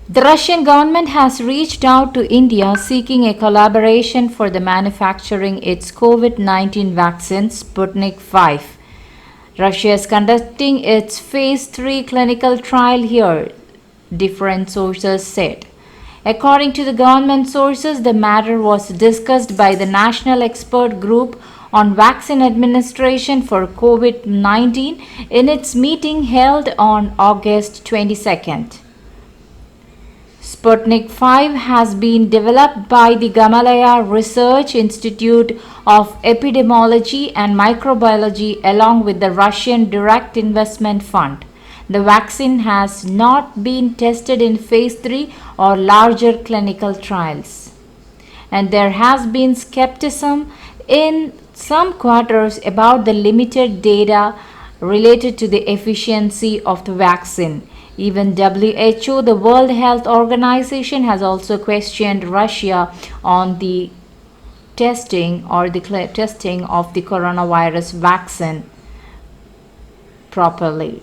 The Russian government has reached out to India seeking a collaboration for the manufacturing its COVID-19 vaccine Sputnik 5. Russia is conducting its phase 3 clinical trial here, different sources said. According to the government sources, the matter was discussed by the National Expert Group on Vaccine Administration for COVID 19 in its meeting held on August 22nd. Sputnik 5 has been developed by the Gamaleya Research Institute of Epidemiology and Microbiology along with the Russian Direct Investment Fund. The vaccine has not been tested in phase 3 or larger clinical trials. And there has been skepticism in some quarters about the limited data related to the efficiency of the vaccine. Even WHO, the World Health Organization, has also questioned Russia on the testing or the testing of the coronavirus vaccine properly.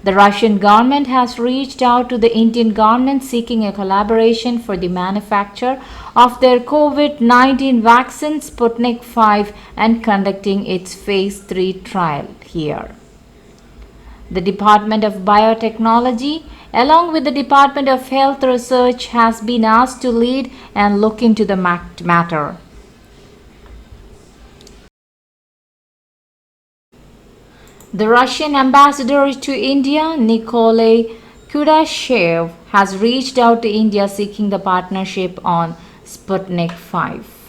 The Russian government has reached out to the Indian government seeking a collaboration for the manufacture of their COVID-19 vaccine Sputnik 5 and conducting its phase 3 trial here. The Department of Biotechnology, along with the Department of Health Research, has been asked to lead and look into the matter. The Russian ambassador to India, Nikolay Kudashev, has reached out to India seeking the partnership on Sputnik 5.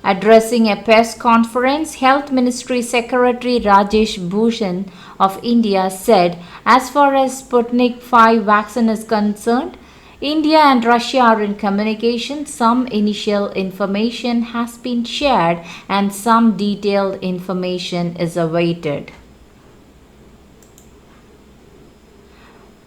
Addressing a press conference, Health Ministry Secretary Rajesh Bhushan of India said, as far as Sputnik 5 vaccine is concerned, India and Russia are in communication. Some initial information has been shared and some detailed information is awaited.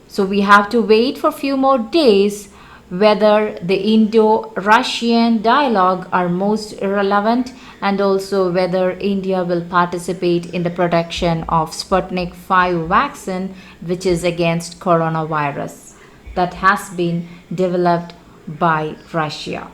So we have to wait for a few more days whether the Indo-Russian dialogue are most relevant and also whether India will participate in the production of Sputnik 5 vaccine, which is against coronavirus that has been developed by Russia.